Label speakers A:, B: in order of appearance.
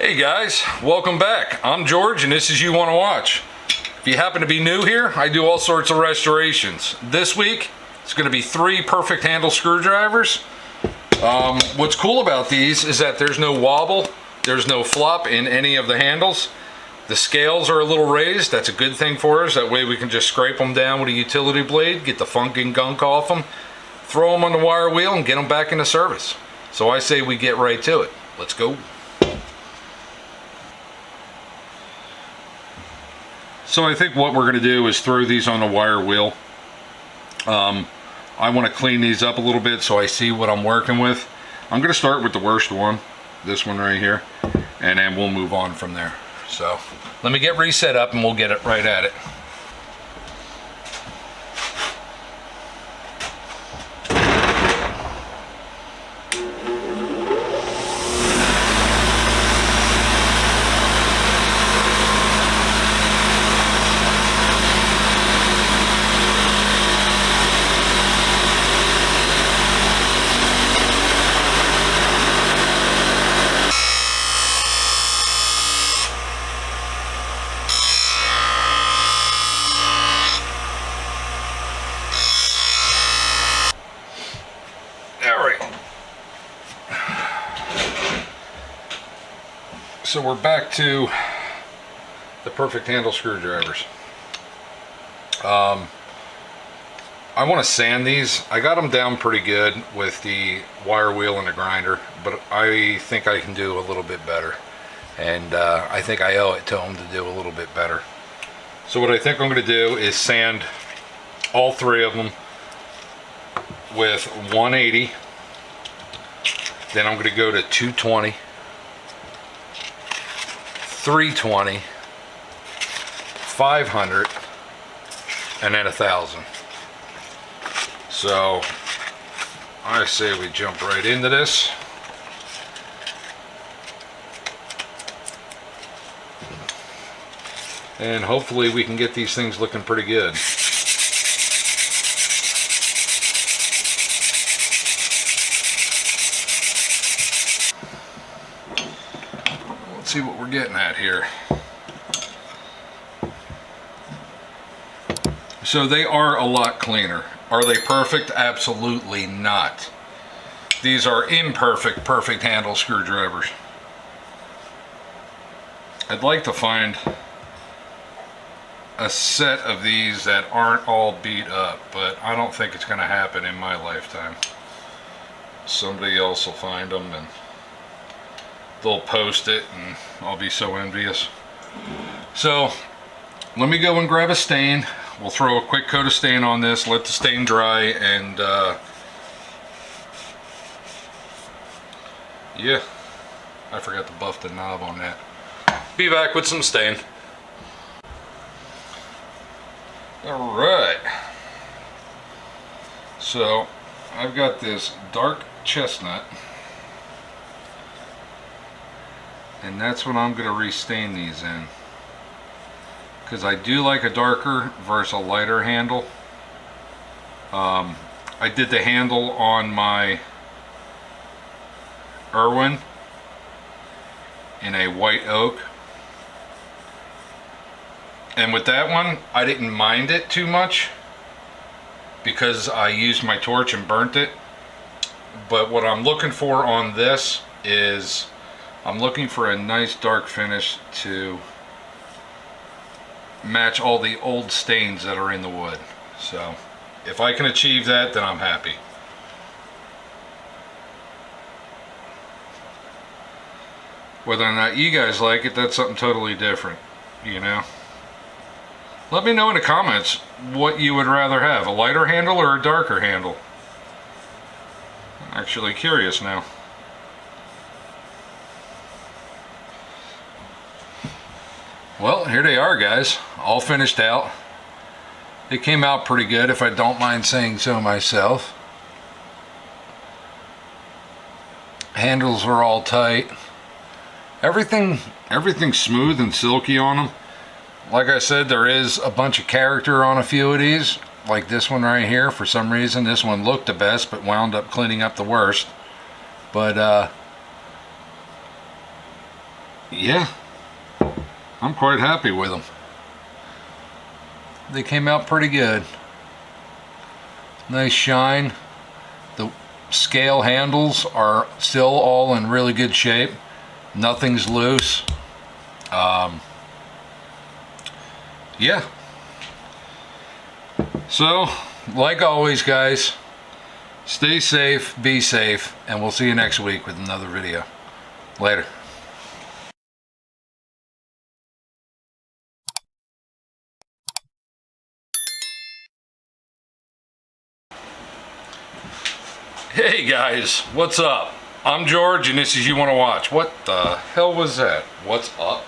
A: Hey guys, welcome back. I'm George and this is You Want to Watch. If you happen to be new here, I do all sorts of restorations. This week, it's going to be 3 perfect handle screwdrivers. What's cool about these is that there's no wobble, there's no flop in any of the handles. The scales are a little raised. That's a good thing for us. That way we can just scrape them down with a utility blade, get the funk and gunk off them, throw them on the wire wheel and get them back into service. So I say we get right to it. Let's go. So I think what we're going to do is throw these on the wire wheel. I want to clean these up a little bit so I see what I'm working with. I'm going to start with the worst one, this one right here, and then we'll move on from there. So let me get reset up and we'll get it right at it. So we're back to the perfect handle screwdrivers. I want to sand these. I got them down pretty good with the wire wheel and the grinder, but I think I can do a little bit better. And I think I owe it to them to do a little bit better. So what I think I'm going to do is sand all 3 of them with 180. Then I'm going to go to 220. 320, 500, and then 1,000. So I say we jump right into this. And hopefully we can get these things looking pretty good. See what we're getting at here. So they are a lot cleaner. Are they perfect? Absolutely not. These are imperfect perfect handle screwdrivers. I'd like to find a set of these that aren't all beat up, but I don't think it's going to happen in my lifetime. Somebody else will find them and they'll post it and I'll be so envious. So let me go and grab a stain. We'll throw a quick coat of stain on this, let the stain dry, and yeah, I forgot to buff the knob on that. Be back with some stain. Alright, so I've got this dark chestnut, and that's what I'm going to restain these in, because I do like a darker versus a lighter handle. I did the handle on my Irwin in a white oak, and with that one I didn't mind it too much because I used my torch and burnt it. But what I'm looking for on this is I'm looking for a nice dark finish to match all the old stains that are in the wood. So if I can achieve that, then I'm happy. Whether or not you guys like it, that's something totally different, you know. Let me know in the comments what you would rather have, a lighter handle or a darker handle. I'm actually curious now. Well, here they are, guys, all finished out. They came out pretty good, if I don't mind saying so myself. Handles are all tight. Everything's smooth and silky on them. Like I said, there is a bunch of character on a few of these, like this one right here. For some reason, this one looked the best, but wound up cleaning up the worst. But yeah, I'm quite happy with them. They came out pretty good. Nice shine. The scale handles are still all in really good shape. Nothing's loose. Yeah. So, like always, guys, stay safe, be safe, and we'll see you next week with another video. Later. Hey guys, what's up? I'm George and this is You Wanna Watch. What the hell was that? What's up?